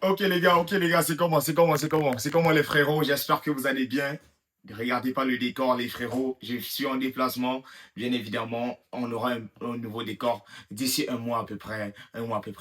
Ok les gars, c'est comment les frérots, j'espère que vous allez bien. Ne regardez pas le décor les frérots, je suis en déplacement, bien évidemment, on aura un nouveau décor d'ici un mois à peu près,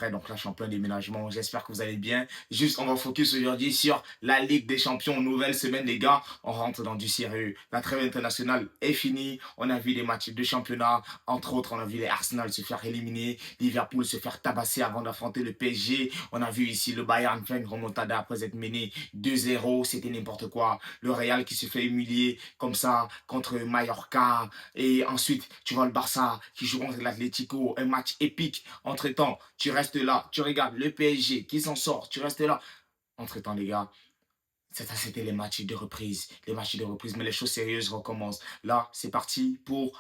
donc là je suis en plein déménagement, j'espère que vous allez bien. Juste, on va focus aujourd'hui sur la Ligue des Champions, nouvelle semaine les gars, on rentre dans du sérieux. La trêve internationale est finie, on a vu des matchs de championnat, entre autres on a vu les Arsenal se faire éliminer, Liverpool se faire tabasser avant d'affronter le PSG, on a vu ici le Bayern faire une remontada après être mené 2-0, c'était n'importe quoi. Le Real qui se fait humilier comme ça contre Mallorca. Et ensuite, tu vois le Barça qui joue contre l'Atlético, un match épique. Entre-temps, tu restes là, tu regardes le PSG qui s'en sort, tu restes là. Entre-temps, les gars, c'était les matchs de reprise. Les matchs de reprise, mais les choses sérieuses recommencent. Là, c'est parti pour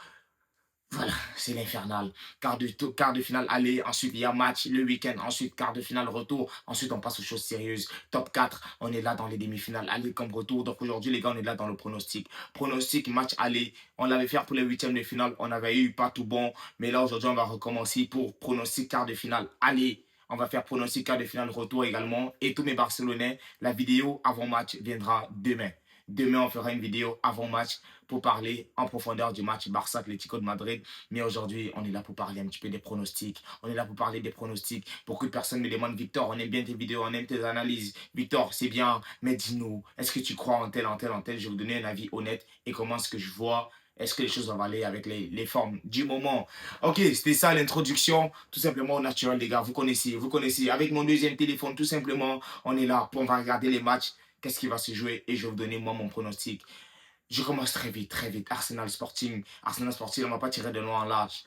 voilà, c'est l'infernal. Quart de finale aller, ensuite il y a match le week-end, ensuite quart de finale retour, ensuite on passe aux choses sérieuses. Top 4, on est là dans les demi-finales, aller comme retour. Donc aujourd'hui les gars, on est là dans le pronostic. Pronostic, match aller, on l'avait fait pour les huitièmes de finale, on avait eu pas tout bon, mais là aujourd'hui on va recommencer pour pronostic quart de finale aller. On va faire pronostic quart de finale retour également. Et tous mes Barcelonais, la vidéo avant match viendra demain. Demain, on fera une vidéo avant match pour parler en profondeur du match Barça-Atlético de Madrid. Mais aujourd'hui, on est là pour parler un petit peu des pronostics. On est là pour parler des pronostics. Beaucoup de personnes me demandent, Victor, on aime bien tes vidéos, on aime tes analyses. Victor, c'est bien, mais dis-nous, est-ce que tu crois en tel, en tel, en tel? Je vais vous donner un avis honnête et comment est-ce que je vois. Est-ce que les choses vont aller avec les formes du moment? Ok, c'était ça l'introduction, tout simplement au naturel, les gars. Vous connaissez, vous connaissez. Avec mon deuxième téléphone, tout simplement, on est là pour on va regarder les matchs. Qu'est-ce qui va se jouer? Et je vais vous donner, moi, mon pronostic. Je commence très vite, très vite. Arsenal Sporting. Arsenal Sporting, on ne va pas tirer de loin en large.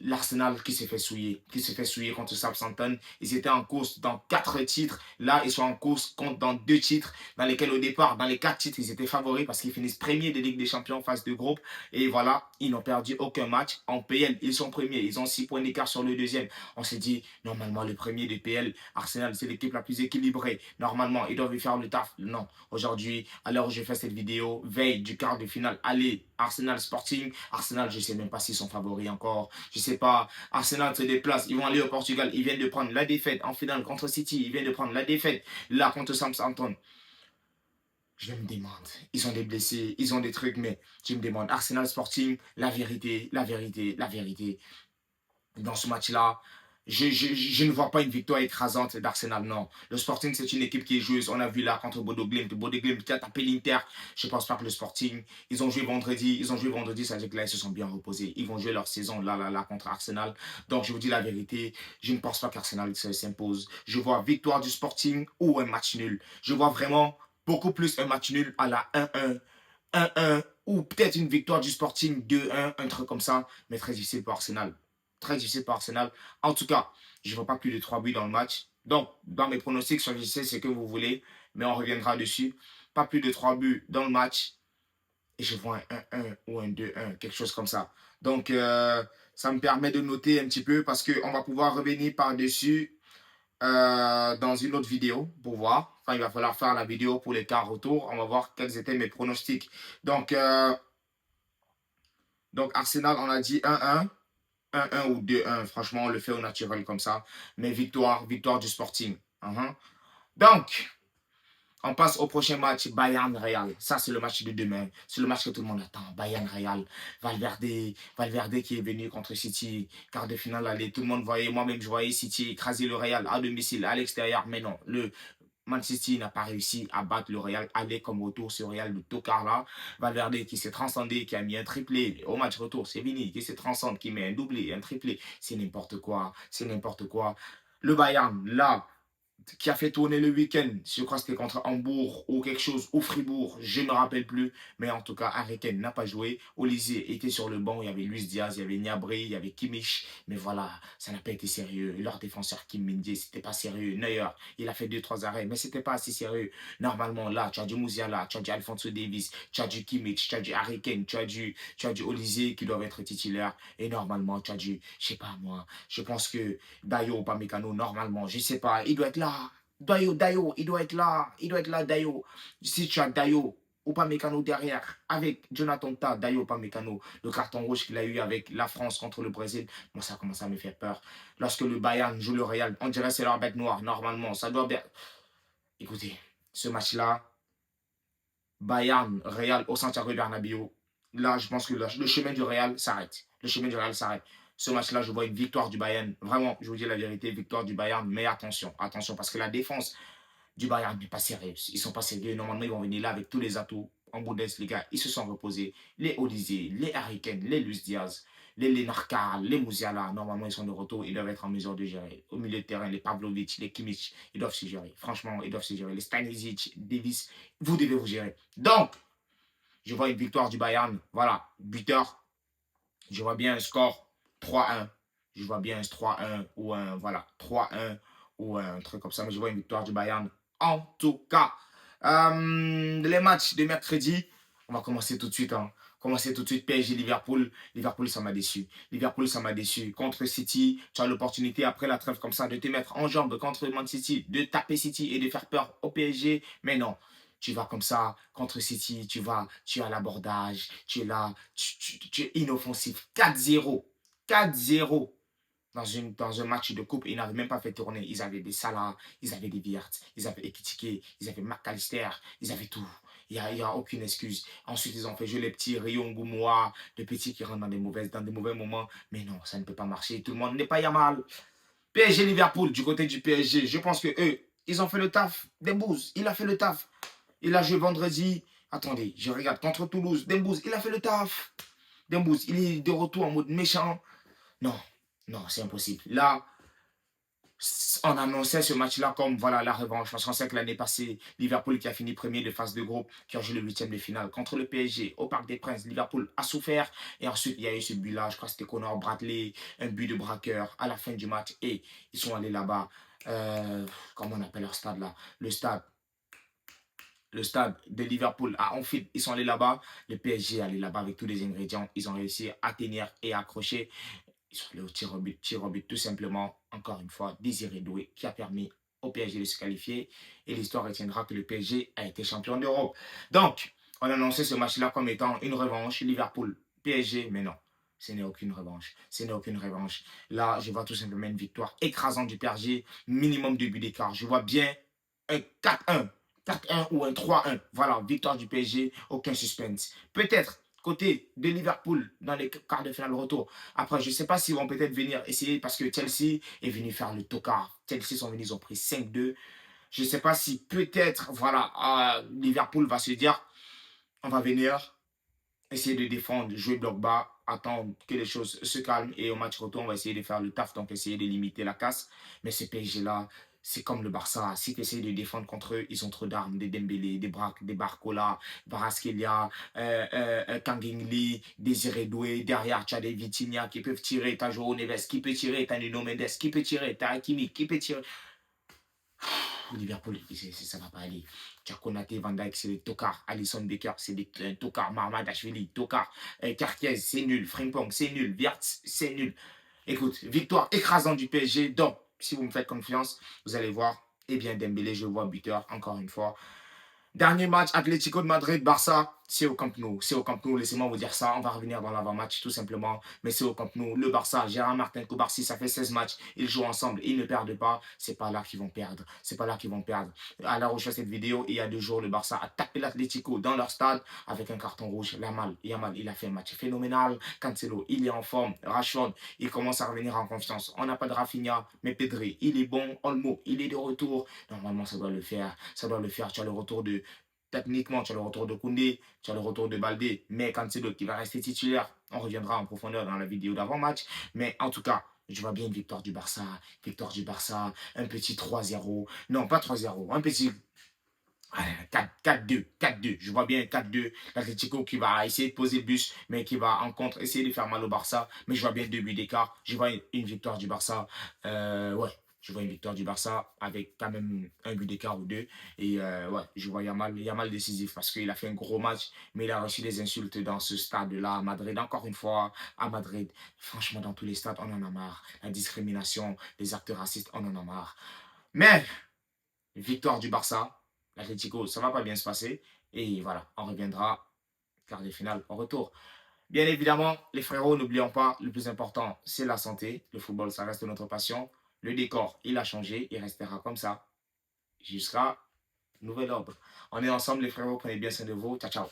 L'Arsenal qui se fait souiller contre Southampton. Ils étaient en course dans 4 titres. Là, ils sont en course contre dans 2 titres, dans lesquels au départ, dans les 4 titres, ils étaient favoris parce qu'ils finissent premiers de Ligue des Champions en phase de groupe. Et voilà, ils n'ont perdu aucun match. En PL, ils sont premiers. Ils ont 6 points d'écart sur le deuxième. On s'est dit, normalement, le premier de PL, Arsenal, c'est l'équipe la plus équilibrée. Normalement, ils doivent y faire le taf. Non. Aujourd'hui, à l'heure où je fais cette vidéo, veille du quart de finale, allez, Arsenal Sporting. Arsenal, je ne sais même pas s'ils sont favoris encore. Je ne sais pas. Arsenal se déplace. Ils vont aller au Portugal. Ils viennent de prendre la défaite en finale contre City. Ils viennent de prendre la défaite là contre Southampton. Je me demande. Ils ont des blessés, ils ont des trucs, mais je me demande. Arsenal Sporting, la vérité, la vérité, la vérité. Dans ce match-là, je ne vois pas une victoire écrasante d'Arsenal, non. Le Sporting, c'est une équipe qui est joueuse. On a vu là contre Bodo Glimt. Bodo Glimt qui a tapé l'Inter. Je ne pense pas que le Sporting, ils ont joué vendredi. Ils ont joué vendredi, ça veut dire que là, ils se sont bien reposés. Ils vont jouer leur saison là contre Arsenal. Donc, je vous dis la vérité, je ne pense pas qu'Arsenal s'impose. Je vois victoire du Sporting ou un match nul. Je vois vraiment beaucoup plus un match nul à la 1-1. 1-1 ou peut-être une victoire du Sporting 2-1, un truc comme ça, mais très difficile pour Arsenal. Très difficile pour Arsenal. En tout cas, je ne vois pas plus de 3 buts dans le match. Donc, dans mes pronostics, choisissez ce que vous voulez, mais on reviendra dessus. Pas plus de 3 buts dans le match. Et je vois un 1-1 ou un 2-1, quelque chose comme ça. Donc, ça me permet de noter un petit peu parce qu'on va pouvoir revenir par-dessus dans une autre vidéo pour voir. Enfin, il va falloir faire la vidéo pour les quarts retour. On va voir quels étaient mes pronostics. Donc, Arsenal, on a dit 1-1. 1-1 ou 2-1. Franchement, on le fait au naturel comme ça. Mais victoire, victoire du Sporting. Donc, on passe au prochain match, Bayern-Real. Ça, c'est le match de demain. C'est le match que tout le monde attend. Bayern-Real. Valverde qui est venu contre City. Quart de finale, allez. Tout le monde voyait, moi-même, je voyais City écraser le Real à domicile, à l'extérieur. Mais non, le Man City n'a pas réussi à battre le Real, aller comme retour sur Real de Tokarla. Valverde qui s'est transcendé, qui a mis un triplé au match retour, c'est fini, qui s'est transcendé, qui met un doublé, un triplé, c'est n'importe quoi, c'est n'importe quoi. Le Bayern, là, qui a fait tourner le week-end. Je crois que c'était contre Hambourg ou quelque chose, ou Fribourg, je ne me rappelle plus. Mais en tout cas, Harry n'a pas joué. Olysée était sur le banc. Il y avait Luis Diaz, il y avait Niabri, il y avait Kimmich. Mais voilà, ça n'a pas été sérieux. Leur défenseur Kim Min-jae, c'était pas sérieux. Neuer, il a fait 2-3 arrêts, mais c'était pas assez sérieux. Normalement, là, tu as du Musiala, tu as du Alphonso Davies, tu as du Kimmich, tu as du Harry tu as du Olysée qui doivent être titulaires. Et normalement, tu as du, je sais pas moi, je pense que Dayo Upamecano, normalement, je sais pas, il doit être là. Dayo, il doit être là. Il doit être là, Dayo. Si tu as Dayo, Upamecano derrière, avec Jonathan Tah, d'ailleurs Upamecano, le carton rouge qu'il a eu avec la France contre le Brésil, moi ça commence à me faire peur. Lorsque le Bayern joue le Real, on dirait que c'est leur bête noire, normalement, ça doit bien... Écoutez, ce match-là, Bayern, Real au Santiago Bernabéu, là je pense que le chemin du Real s'arrête. Le chemin du Real s'arrête. Ce match-là, je vois une victoire du Bayern. Vraiment, je vous dis la vérité, victoire du Bayern. Mais attention, attention, parce que la défense du Bayern n'est pas sérieuse. Ils ne sont pas sérieux. Normalement, ils vont venir là avec tous les atouts en Bundesliga. Ils se sont reposés. Les Olysée, les Harry Kane, les Luis Diaz, les Lennart Karl, les Musiala. Normalement, ils sont de retour. Ils doivent être en mesure de gérer. Au milieu de terrain, les Pavlovic, les Kimmich, ils doivent se gérer. Franchement, ils doivent se gérer. Les Stanisic, Davis, vous devez vous gérer. Donc, je vois une victoire du Bayern. Voilà, buteur. Je vois bien un score 3-1. Je vois bien un 3-1 ou un, voilà, 3-1 ou un truc comme ça. Mais je vois une victoire du Bayern. En tout cas, les matchs de mercredi, on va commencer tout de suite. Hein. Commencer tout de suite PSG Liverpool. Liverpool, ça m'a déçu. Liverpool, ça m'a déçu. Contre City, tu as l'opportunité après la trêve comme ça de te mettre en jambe contre Man City, de taper City et de faire peur au PSG. Mais non, tu vas comme ça contre City, tu as l'abordage, tu es là, tu es inoffensif. 4-0. 4-0 dans un match de coupe, ils n'avaient même pas fait tourner. Ils avaient des Salah, ils avaient des Wirtz, ils avaient Ekitike, ils avaient McAllister, ils avaient tout. Il y a aucune excuse. Ensuite, ils ont fait jouer les petits Rio Ngoumoua, les petits qui rentrent dans des mauvais moments. Mais non, ça ne peut pas marcher. Tout le monde n'est pas Yamal. PSG Liverpool, du côté du PSG, je pense que eux, ils ont fait le taf. Dembouz, il a fait le taf. Il a joué vendredi. Attendez, je regarde contre Toulouse. Dembouz, il a fait le taf. Dembouz, il est de retour en mode méchant. Non, non, c'est impossible. Là, on annonçait ce match-là comme voilà la revanche. Parce qu'on sait que l'année passée, Liverpool qui a fini premier de phase de groupe, qui a joué le huitième de finale contre le PSG au Parc des Princes. Liverpool a souffert. Et ensuite, il y a eu ce but-là. Je crois que c'était Conor Bradley, un but de braqueur à la fin du match. Et ils sont allés là-bas. Comment on appelle leur stade là? Le stade de Liverpool à Anfield, ils sont allés là-bas. Le PSG est allé là-bas avec tous les ingrédients. Ils ont réussi à tenir et à accrocher. Ils sont allés au tir au but, tout simplement. Encore une fois, Désiré Doué qui a permis au PSG de se qualifier. Et l'histoire retiendra que le PSG a été champion d'Europe. Donc, on a annoncé ce match-là comme étant une revanche. Liverpool-PSG, mais non. Ce n'est aucune revanche. Ce n'est aucune revanche. Là, je vois tout simplement une victoire écrasante du PSG. Minimum de buts d'écart. Je vois bien un 4-1. 4-1 ou un 3-1. Voilà, victoire du PSG, aucun suspense. Peut-être côté de Liverpool dans les quarts de finale retour. Après, je ne sais pas s'ils vont peut-être venir essayer parce que Chelsea est venu faire le tocard. Chelsea sont venus, ils ont pris 5-2. Je ne sais pas si peut-être, voilà, Liverpool va se dire, on va venir essayer de défendre, jouer bloc bas, attendre que les choses se calment et au match retour, on va essayer de faire le taf, donc essayer de limiter la casse. Mais ce PSG-là, c'est comme le Barça. Si tu essaies de défendre contre eux, ils ont trop d'armes, des Dembélé, des Braque, des Barcola, Varaskelia, Kangin Lee, Désiré Doué. Derrière, tu as des Vitinha qui peuvent tirer. Tu as Joao Neves qui peut tirer. Tu as Nuno Mendes qui peut tirer. Tu as Hakimi qui peut tirer. Liverpool, ça ne va pas aller. Tu as Konaté, Van Dijk, c'est des tocards. Alisson Becker, c'est des tocards. Marmadashvili, tocard. Cartier, c'est nul. Frimpong, c'est nul. Wirtz, c'est nul. Écoute, victoire écrasante du PSG. Donc, si vous me faites confiance, vous allez voir. Eh bien, Dembélé, je vois buteur, encore une fois. Dernier match, Atlético de Madrid, Barça, c'est au Camp Nou. C'est au Camp Nou, laissez-moi vous dire ça. On va revenir dans l'avant-match, tout simplement. Mais c'est au Camp Nou. Le Barça, Gérard Martin, Koubarsi, ça fait 16 matchs. Ils jouent ensemble, ils ne perdent pas. C'est pas là qu'ils vont perdre. C'est pas là qu'ils vont perdre. À l'heure où je fais cette vidéo, il y a 2 jours, le Barça a tapé l'Atlético dans leur stade avec un carton rouge. Yamal, il a fait un match phénoménal. Cancelo, il est en forme. Rashford, il commence à revenir en confiance. On n'a pas de Rafinha, mais Pedri, il est bon. Olmo, il est de retour. Normalement, ça doit le faire. Ça doit le faire. Tu as le retour de techniquement, tu as le retour de Koundé, tu as le retour de Baldé, mais Cancelo qui va rester titulaire, on reviendra en profondeur dans la vidéo d'avant-match. Mais en tout cas, je vois bien une victoire du Barça, un petit 3-0, non pas 3-0, un petit 4-2, 4-2. Je vois bien 4-2. L'Atlético qui va essayer de poser le bus, mais qui va en contre essayer de faire mal au Barça. Mais je vois bien 2 buts d'écart. Je vois une victoire du Barça. Ouais, je vois une victoire du Barça avec quand même un but d'écart ou deux. Et ouais, je vois Yamal décisif parce qu'il a fait un gros match, mais il a reçu des insultes dans ce stade-là à Madrid. Encore une fois, à Madrid. Franchement, dans tous les stades, on en a marre. La discrimination, les actes racistes, on en a marre. Mais victoire du Barça, l'Atlético, ça ne va pas bien se passer. Et voilà, on reviendra quart de finale en retour. Bien évidemment, les frérots, n'oublions pas, le plus important, c'est la santé. Le football, ça reste notre passion. Le décor, il a changé, il restera comme ça jusqu'à nouvel ordre. On est ensemble, les frérots, prenez bien soin de vous. Ciao, ciao.